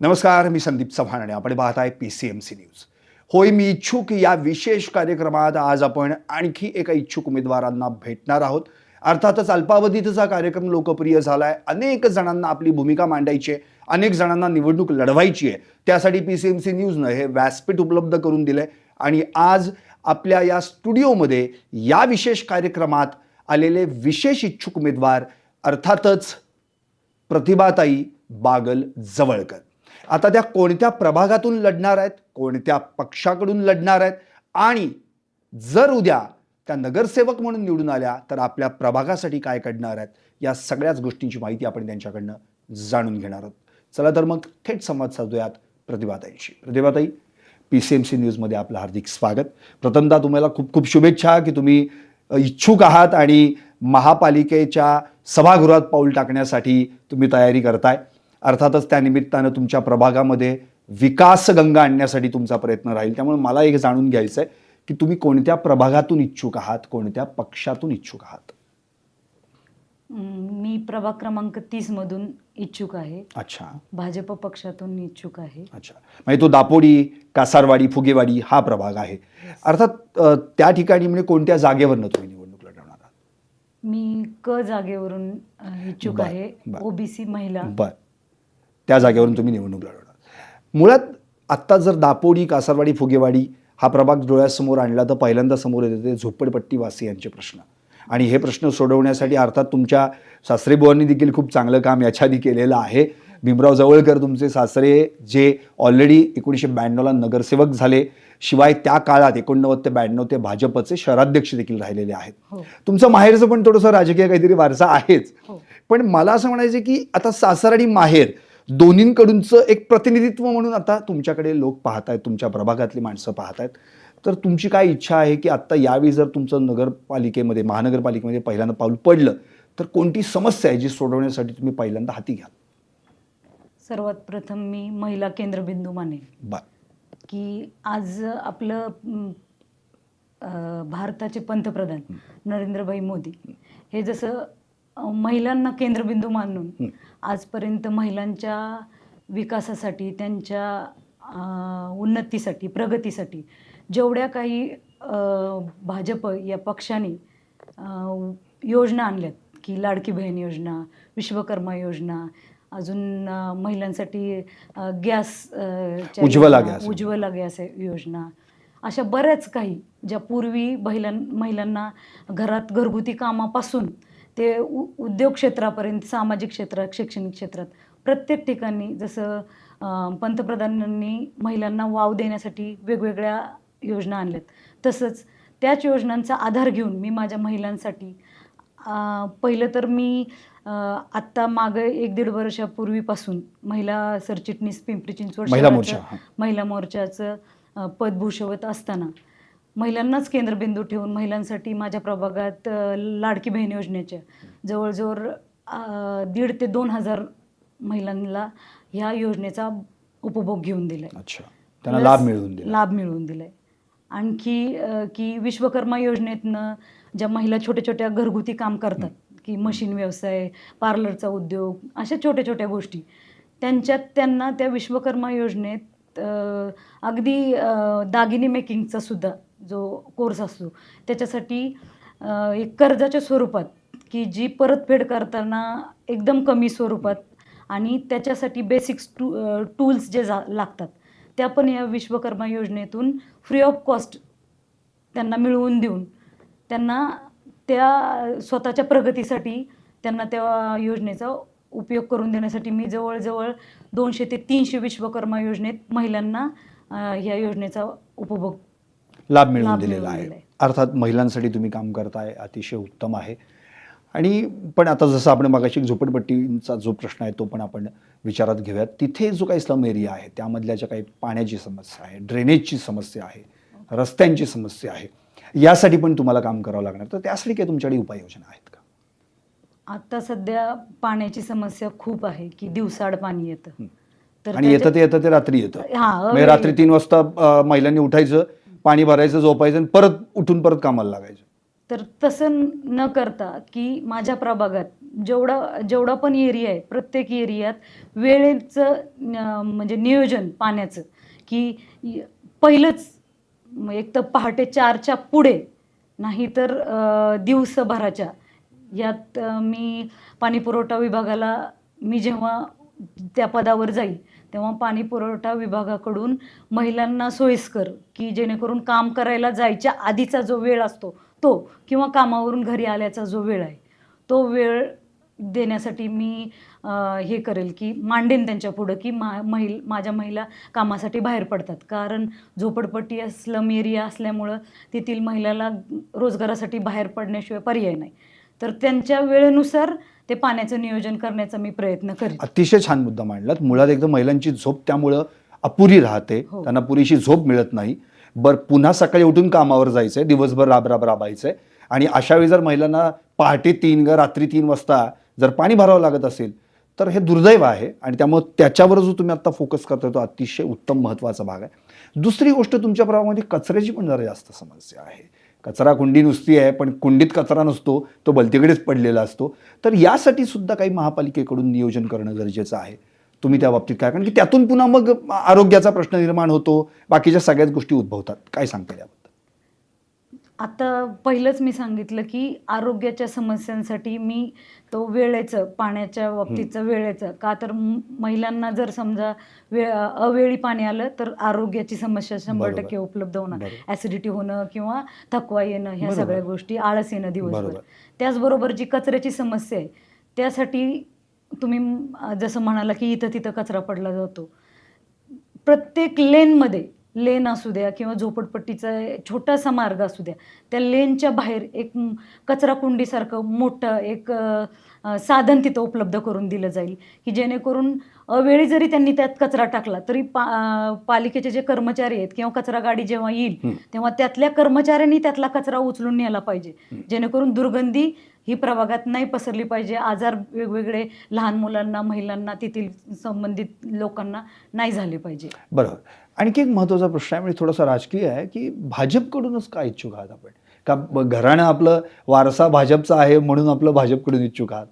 नमस्कार, मी संदीप चव्हाण आणि आपण पाहताय PCMC न्यूज. होय मी इच्छुक या विशेष कार्यक्रमात आज आपण आणखी एका इच्छुक उमेदवारांना भेटणार आहोत. अर्थातच अल्पावधीतच हा कार्यक्रम लोकप्रिय झालाय. अनेक जणांना आपली भूमिका मांडायची आहे, अनेक जणांना निवडणूक लढवायची आहे. त्यासाठी PCMC न्यूजनं हे व्यासपीठ उपलब्ध करून दिलंय आणि आज आपल्या या स्टुडिओमध्ये या विशेष कार्यक्रमात आलेले विशेष इच्छुक उमेदवार अर्थातच प्रतिभाताई बागल जवळकर. आता त्या कोणत्या प्रभागातून लढणार आहेत, कोणत्या पक्षाकडून लढणार आहेत आणि जर उद्या त्या नगरसेवक म्हणून निवडून आल्या तर आपल्या प्रभागासाठी काय करणार आहेत, या सगळ्याच गोष्टींची माहिती आपण त्यांच्याकडनं जाणून घेणार आहोत. चला तर मग थेट संवाद साधूयात प्रतिभाताईंशी. प्रतिभाताई, PCMC न्यूजमध्ये आपलं हार्दिक स्वागत. प्रथमतः तुम्हाला खूप खूप शुभेच्छा की तुम्ही इच्छुक आहात आणि महापालिकेच्या सभागृहात पाऊल टाकण्यासाठी तुम्ही तयारी करताय. अर्थातच त्या निमित्तानं तुमच्या प्रभागामध्ये विकास गंगा आणण्यासाठी तुमचा प्रयत्न राहील. त्यामुळे मला एक जाणून घ्यायचं आहे की तुम्ही कोणत्या प्रभागातून इच्छुक आहात, कोणत्या पक्षातून इच्छुक आहात? मी प्रभाग क्रमांक 30 मधून इच्छुक आहे. अच्छा. भाजप पक्षातून इच्छुक आहे. अच्छा, म्हणजे तो दापोडी, कासारवाडी, फुगेवाडी हा प्रभाग आहे. अर्थात त्या ठिकाणी म्हणजे कोणत्या जागेवरनं तुम्ही निवडणूक लढवणार आहात? मी क जागेवरून इच्छुक आहे. OBC महिला. बरं, त्या जागेवरून तुम्ही निवडणूक लढवणार. मुळात आत्ता जर दापोडी, कासारवाडी, फुगेवाडी हा प्रभाग डोळ्यासमोर आणला तर पहिल्यांदा समोर येते ते झोपडपट्टीवासियांचे प्रश्न. आणि हे प्रश्न सोडवण्यासाठी अर्थात तुमच्या सासरेबुवांनी देखील खूप चांगलं काम याच्या आधी केलेलं आहे. भीमराव जवळकर तुमचे सासरे, जे ऑलरेडी 1992ला नगरसेवक झाले, शिवाय त्या काळात 89 ते 92 ते भाजपचे शहराध्यक्ष देखील राहिलेले आहेत. तुमचं माहेरचं पण थोडंसं राजकीय काहीतरी वारसा आहेच. पण मला असं म्हणायचं की आता सासर आणि माहेर दोन्हींकडूनचं एक प्रतिनिधित्व म्हणून आता तुमच्याकडे लोक पाहतायत, तुमच्या प्रभागातली माणसं पाहतायत. तर तुमची काय इच्छा आहे की आत्ता यावेळी जर तुमचं नगरपालिकेमध्ये, महानगरपालिकेमध्ये पहिल्यांदा पाऊल पडलं तर कोणती समस्या आहे जी सोडवण्यासाठी तुम्ही पहिल्यांदा हाती घ्याल? सर्वात प्रथम मी महिला केंद्रबिंदू मानेल की आज आपलं भारताचे पंतप्रधान नरेंद्रभाई मोदी हे जसं महिलांना केंद्रबिंदू मानून आजपर्यंत महिलांच्या विकासासाठी, त्यांच्या उन्नतीसाठी, प्रगतीसाठी जेवढ्या काही भाजप या पक्षाने योजना आणल्यात की लाडकी बहीण योजना, विश्वकर्मा योजना, अजून महिलांसाठी गॅस, उज्ज्वला गॅस योजना, अशा बऱ्याच काही ज्या पूर्वी महिलांना घरात घरगुती कामापासून ते उद्योग क्षेत्रापर्यंत, सामाजिक क्षेत्रात, शैक्षणिक क्षेत्रात प्रत्येक ठिकाणी जसं पंतप्रधानांनी महिलांना वाव देण्यासाठी वेगवेगळ्या योजना आणल्यात, तसंच त्याच योजनांचा आधार घेऊन मी माझ्या महिलांसाठी पहिलं तर मी आत्ता मागे 1-1.5 वर्षापूर्वीपासून महिला सरचिटणीस पिंपरी चिंचवड महिला मोर्चाचं पद भूषवत असताना महिलांनाच केंद्रबिंदू ठेवून महिलांसाठी माझ्या प्रभागात लाडकी बहीण योजनेच्या जवळजवळ 1,500 ते 2,000 महिलांना ह्या योजनेचा उपभोग घेऊन दिलाय. अच्छा, त्यांना लाभ मिळवून दिलाय. आणखी की विश्वकर्मा योजनेतनं ज्या महिला छोट्या छोट्या घरगुती काम करतात की मशीन व्यवसाय, पार्लरचा उद्योग, अशा छोट्या छोट्या गोष्टी, त्यांना त्या विश्वकर्मा योजनेत अगदी दागिने मेकिंगचा सुद्धा जो कोर्स असतो त्याच्यासाठी एक कर्जाच्या स्वरूपात की जी परतफेड करताना एकदम कमी स्वरूपात आणि त्याच्यासाठी बेसिक्स टूल्स जे लागतात त्या पण या विश्वकर्मा योजनेतून फ्री ऑफ कॉस्ट त्यांना मिळवून देऊन त्यांना त्या स्वतःच्या प्रगतीसाठी त्यांना त्या योजनेचा उपयोग करून देण्यासाठी मी जवळजवळ 200 ते 300 विश्वकर्मा योजनेत महिलांना ह्या योजनेचा उपभोग लाभ मिळवून दिलेला आहे. अर्थात महिलांसाठी तुम्ही काम करताय, अतिशय उत्तम आहे. आणि पण आता जसं आपण मगाशी झोपडपट्टीचा जो प्रश्न आहे तो पण आपण विचारात घेऊयात. तिथे जो काही स्लम एरिया आहे त्यामधल्या ज्या काही पाण्याची समस्या आहे, ड्रेनेजची समस्या आहे, रस्त्यांची समस्या आहे, यासाठी पण तुम्हाला काम करावं लागणार. तर त्यासाठी काही तुमच्याकडे उपाययोजना आहेत का? आता सध्या पाण्याची समस्या खूप आहे की दिवसाआड पाणी येतं, आणि येतं ते रात्री येतं. म्हणजे रात्री 3 वाजता महिलांनी उठायचं, पाणी भरायचं, झोपायचं आणि परत उठून परत कामाला लागायचं. तर तसं न करता की माझ्या प्रभागात जेवढा पण एरिया आहे, प्रत्येक एरियात वेळेचं म्हणजे नियोजन पाण्याचं, की पहिलंच एक तर पहाटे 4च्या पुढे, नाहीतर दिवसभराच्या यात मी पाणीपुरवठा विभागाला, मी जेव्हा त्या पदावर जाईल तेव्हा पाणीपुरवठा विभागाकडून महिलांना सोयीस्कर, की जेणेकरून काम करायला जायच्या आधीचा जो वेळ असतो तो, किंवा कामावरून घरी आल्याचा जो वेळ आहे तो वेळ देण्यासाठी मी हे करेल, की मांडेन त्यांच्या पुढं, की माझ्या महिला कामासाठी बाहेर पडतात. कारण झोपडपट्टी स्लम एरिया असल्यामुळं तेथील महिलाला रोजगारासाठी बाहेर पडण्याशिवाय पर्याय नाही. तर त्यांच्या वेळेनुसार ते पाण्याचं नियोजन करण्याचा मी प्रयत्न करेन. अतिशय छान मुद्दा मांडलात. मुळात एकदम महिलांची झोप त्यामुळं अपुरी राहते, हो. त्यांना पुरेशी झोप मिळत नाही. बरं, पुन्हा सकाळी उठून कामावर जायचंय, दिवसभर राबायचंय, आणि अशा वेळी जर महिलांना पहाटे 3 रात्री 3 वाजता जर पाणी भरावं लागत असेल तर हे दुर्दैव आहे. आणि त्यामुळे त्याच्यावर जो तुम्ही आता फोकस करताय तो अतिशय उत्तम महत्त्वाचा भाग आहे. दुसरी गोष्ट, तुमच्या प्रभागामध्ये कचऱ्याची पण जरा जास्त समस्या आहे. कचरा कुंडी नुसती आहे, पण कुंडीत कचरा नसतो, तो भलतीकडेच पडलेला असतो. तर यासाठी सुद्धा काही महापालिकेकडून नियोजन करणं गरजेचं आहे. तुम्ही त्या बाबतीत काय, कारण की त्यातून पुन्हा मग आरोग्याचा प्रश्न निर्माण होतो, बाकीच्या सगळ्याच गोष्टी उद्भवतात. काय सांगता याबद्दल? आता पहिलंच मी सांगितलं, की आरोग्याच्या समस्यांसाठी मी तो वेळेचं, पाण्याच्या बाबतीचं वेळेचं, का तर महिलांना जर समजा अवेळी पाणी आलं तर आरोग्याची समस्या 100% उपलब्ध होणार. ॲसिडिटी होणं किंवा थकवा येणं, ह्या सगळ्या गोष्टी, आळस येणं दिवसभर. त्याचबरोबर जी कचऱ्याची समस्या आहे त्यासाठी तुम्ही जसं म्हणाला, की इथं तिथं कचरा पडला जातो. प्रत्येक लेनमध्ये, लेन असू द्या किंवा झोपडपट्टीचा छोटासा मार्ग असू द्या, त्या लेनच्या बाहेर एक कचरा कुंडीसारखं मोठं एक साधन तिथं उपलब्ध करून दिलं जाईल, की जेणेकरून अवेळी जरी त्यांनी त्यात कचरा टाकला तरी पालिकेचे जे कर्मचारी आहेत किंवा कचरा गाडी जेव्हा येईल तेव्हा त्यातल्या कर्मचाऱ्यांनी त्यातला कचरा उचलून नेला पाहिजे, जेणेकरून दुर्गंधी ही प्रभागात नाही पसरली पाहिजे, आजार वेगवेगळे लहान मुलांना, महिलांना, तेथील संबंधित लोकांना नाही झाले पाहिजे. बरोबर. आणखी एक महत्त्वाचा प्रश्न आहे, म्हणजे थोडासा राजकीय आहे, की भाजपकडूनच काय इच्छुक आहात आपण? का घराणं आपलं वारसा भाजपचा आहे म्हणून आपलं भाजपकडून इच्छुक आहात?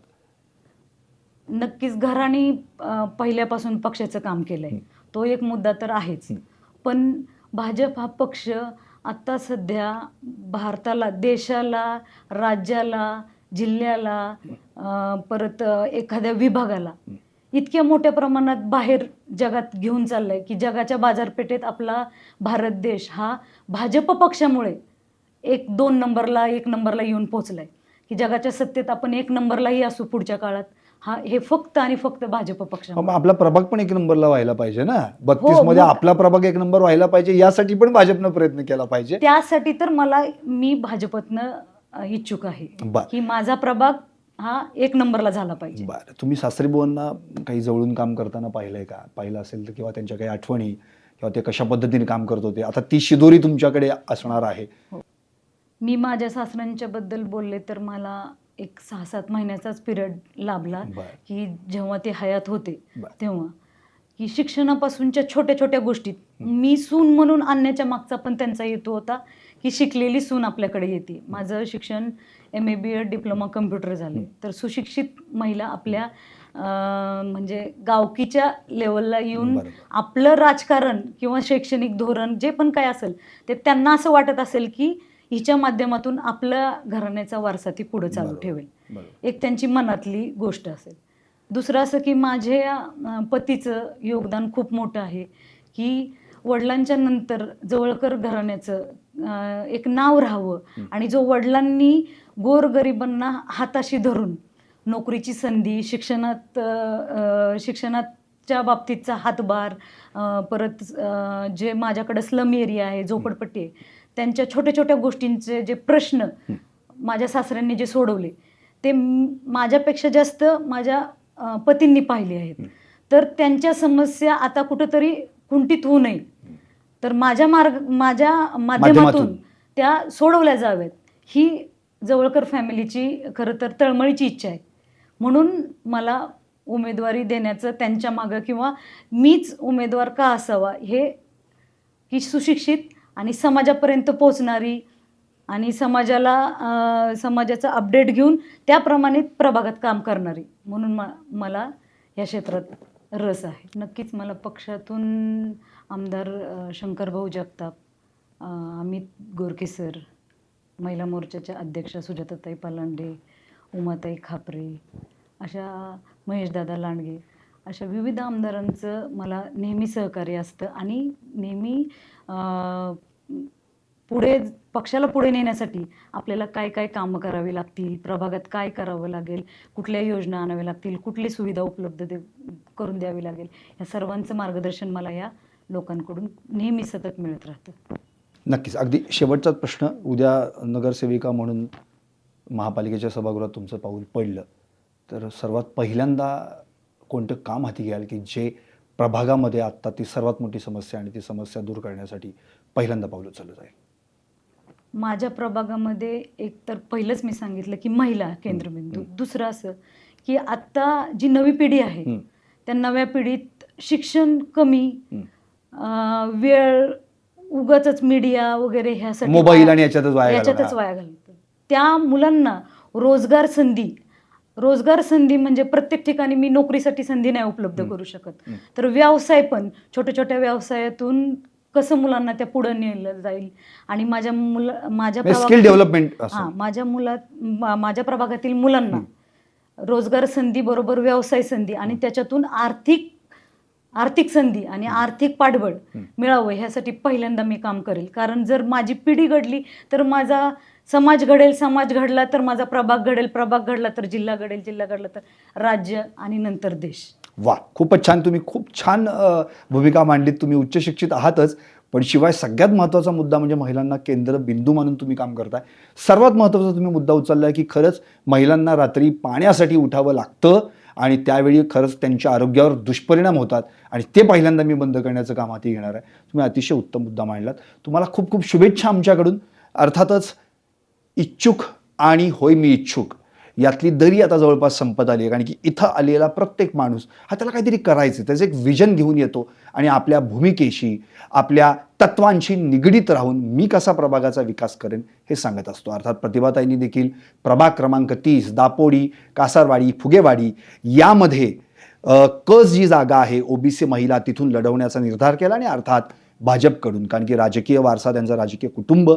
नक्कीच घराणी पहिल्यापासून पक्षाचं काम केलंय, तो एक मुद्दा तर आहेच. पण भाजप हा पक्ष आता सध्या भारताला, देशाला, राज्याला, जिल्ह्याला, परत एखाद्या विभागाला इतक्या मोठ्या प्रमाणात बाहेर जगात घेऊन चाललाय, की जगाच्या बाजारपेठेत आपला भारत देश हा भाजप पक्षामुळे 2 नंबरला, 1 नंबरला येऊन पोहोचलाय, की जगाच्या सत्तेत आपण 1 नंबरलाही असू पुढच्या काळात. हे फक्त आणि फक्त भाजप पक्ष. आपला प्रभाग पण 1 नंबरला व्हायला पाहिजे ना. 32 मध्ये आपला प्रभाग 1 नंबर व्हायला पाहिजे, यासाठी पण भाजपनं प्रयत्न केला पाहिजे. त्यासाठी तर मी भाजपतनं इच्छुक आहे, की माझा प्रभाग हा 1 नंबरला झाला पाहिजे. बरं, तुम्ही सासरीबुवांना काही जवळून काम करताना पाहिलंय का? पाहिलं असेल तर, किंवा त्यांच्या काही आठवणी, किंवा ते कशा पद्धतीने काम करत होते, आता ती शिदोरी तुमच्याकडे असणार आहे. मी माझ्या सासऱ्यांच्या बद्दल बोलले तर मला एक 6-7 महिन्याचाच पिरियड लाभला, की जेव्हा ते हयात होते तेव्हा, की शिक्षणापासूनच्या छोट्या छोट्या गोष्टीत मी सून म्हणून आणण्याच्या मागचा पण त्यांचा हेतू होता, की शिकलेली सून आपल्याकडे येते. माझं शिक्षण MA BEd डिप्लोमा कम्प्युटर झाले, तर सुशिक्षित महिला आपल्या म्हणजे गावकीच्या लेवलला येऊन आपलं राजकारण किंवा शैक्षणिक धोरण जे पण काय असेल ते त्यांना असं वाटत असेल, की हिच्या माध्यमातून आपल्या घराण्याचा वारसा ती पुढे चालू ठेवेल, एक त्यांची मनातली गोष्ट असेल. दुसरं असं, की माझ्या पतीचं योगदान खूप मोठं आहे, की वडिलांच्या नंतर जवळकर घराण्याचं एक नाव राहावं, आणि जो वडिलांनी गोरगरिबांना हाताशी धरून नोकरीची संधी, शिक्षणाच्या बाबतीतचा हातभार, परत जे माझ्याकडे स्लम एरिया आहे, झोपडपट्टी आहे, त्यांच्या छोट्या छोट्या गोष्टींचे जे प्रश्न माझ्या सासऱ्यांनी जे सोडवले ते माझ्यापेक्षा जास्त माझ्या पतींनी पाहिले आहेत. तर त्यांच्या समस्या आता कुठंतरी खुंटीत होऊ नये, तर माझ्या माध्यमातून त्या सोडवल्या जाव्यात, ही जवळकर फॅमिलीची खरं तर तळमळीची इच्छा आहे. म्हणून मला उमेदवारी देण्याचं त्यांच्या मागं, किंवा मीच उमेदवार का असावा, हे की सुशिक्षित आणि समाजापर्यंत पोहोचणारी आणि समाजाचा अपडेट घेऊन त्याप्रमाणे प्रभागात काम करणारी म्हणून मला या क्षेत्रात रस आहे. नक्कीच मला पक्षातून आमदार शंकरभाऊ जगताप, अमित गोरके सर, महिला मोर्चाच्या अध्यक्षा सुजाताताई पालांडे, उमाताई खापरे, अशा महेशदादा लांडगे, अशा विविध आमदारांचं मला नेहमी सहकार्य असतं आणि नेहमी पक्षाला पुढे नेण्यासाठी आपल्याला काय काय कामं करावी लागतील, प्रभागात काय करावं लागेल, कुठल्या योजना आणाव्या लागतील, कुठली सुविधा उपलब्ध करून द्यावी लागेल, या सर्वांचं मार्गदर्शन मला या लोकांकडून नेहमी सतत मिळत राहतं. नक्कीच. अगदी शेवटचाच प्रश्न, उद्या नगरसेविका म्हणून महापालिकेच्या सभागृहात तुमचं पाऊल पडलं तर सर्वात पहिल्यांदा कोणतं काम हाती घ्याल की जे प्रभागामध्ये आत्ता ती सर्वात मोठी समस्या आणि ती समस्या दूर करण्यासाठी पहिल्यांदा पाऊल उचललं जाईल? माझ्या प्रभागामध्ये एक तर पहिलंच मी सांगितलं की महिला केंद्रबिंदू. दुसरं असं की आत्ता जी नवी पिढी आहे त्या नव्या पिढीत शिक्षण कमी, वेळ उगाचच मीडिया वगैरे ह्यासाठी मोबाईल आणि याच्यातच वाया घालतं. त्या मुलांना रोजगार संधी म्हणजे प्रत्येक ठिकाणी मी नोकरीसाठी संधी नाही उपलब्ध करू शकत, तर व्यवसाय पण छोट्या छोट्या व्यवसायातून कसं मुलांना त्या पुढे नेलं जाईल. आणि स्किल डेव्हलपमेंट माझ्या प्रभागातील मुलांना रोजगार संधी बरोबर व्यवसाय संधी आणि त्याच्यातून आर्थिक संधी आणि आर्थिक पाठबळ मिळावं ह्यासाठी पहिल्यांदा मी काम करेल. कारण जर माझी पिढी घडली तर माझा समाज घडेल, समाज घडला तर माझा प्रभाग घडेल, प्रभाग घडला तर जिल्हा घडेल, जिल्हा घडला तर राज्य आणि नंतर देश. वा, खूपच छान. तुम्ही खूप छान भूमिका मांडलीत. तुम्ही उच्च शिक्षित आहातच, पण शिवाय सगळ्यात महत्त्वाचा मुद्दा म्हणजे महिलांना केंद्रबिंदू मानून तुम्ही काम करताय. सर्वात महत्त्वाचा तुम्ही मुद्दा उचललाय की खरंच महिलांना रात्री पाण्यासाठी उठावं लागतं आणि त्यावेळी खरंच त्यांच्या आरोग्यावर दुष्परिणाम होतात आणि ते पहिल्यांदा मी बंद करण्याचं काम हाती घेणार आहे. तुम्ही अतिशय उत्तम मुद्दा मांडलात. तुम्हाला खूप खूप शुभेच्छा आमच्याकडून. अर्थातच इच्छुक आणि होय मी इच्छुक यातली दरी आता जवळपास संपत आली आहे. कारण की इथं आलेला प्रत्येक माणूस हा त्याला काहीतरी करायचं, त्याचं एक विजन घेऊन येतो आणि आपल्या भूमिकेशी, आपल्या तत्वांशी निगडीत राहून मी कसा प्रभागाचा विकास करेन हे सांगत असतो. अर्थात प्रतिभाताईंनी देखील प्रभाग क्रमांक 30 दापोडी, कासारवाडी, फुगेवाडी यामध्ये कस जी जागा आहे ओबीसी महिला तिथून लढवण्याचा निर्धार केला आणि अर्थात भाजपकडून, कारण की राजकीय वारसा त्यांचं राजकीय कुटुंब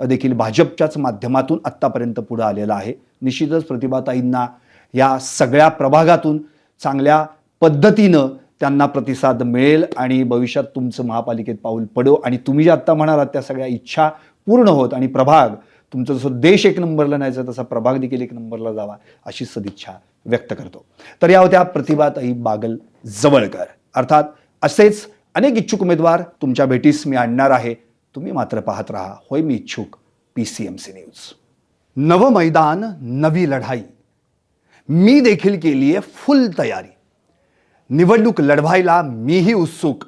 देखील भाजपच्याच माध्यमातून आत्तापर्यंत पुढं आलेलं आहे. निश्चितच प्रतिभाताईंना या सगळ्या प्रभागातून चांगल्या पद्धतीनं त्यांना प्रतिसाद मिळेल आणि भविष्यात तुमचं महापालिकेत पाऊल पडो आणि तुम्ही जे आत्ता म्हणालात त्या सगळ्या इच्छा पूर्ण होत आणि प्रभाग तुमचं जसं देश एक नंबरला न्यायचं तसा प्रभाग देखील एक नंबरला जावा अशी सदिच्छा व्यक्त करतो. तर या होत्या प्रतिभाताई बागल जवळकर. अर्थात असेच अनेक इच्छुक उमेदवार तुमच्या भेटीस मी आणणार आहे. तुम्ही मात्र पाहत राहा होय मी इच्छुक PCMC न्यूज. नवं मैदान, नवी लढाई. मी देखील केली आहे फुल तयारी. निवडणूक लढवायला मीही उत्सुक,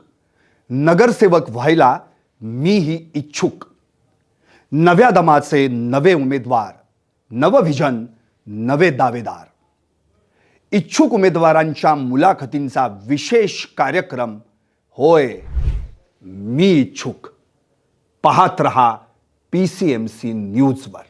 नगरसेवक व्हायला मीही इच्छुक. नव्या दमाचे नवे उमेदवार, नवं व्हिजन, नवे दावेदार. इच्छुक उमेदवारांच्या मुलाखतींचा विशेष कार्यक्रम होय मी इच्छुक. पाहत रहा PCMC न्यूजवर.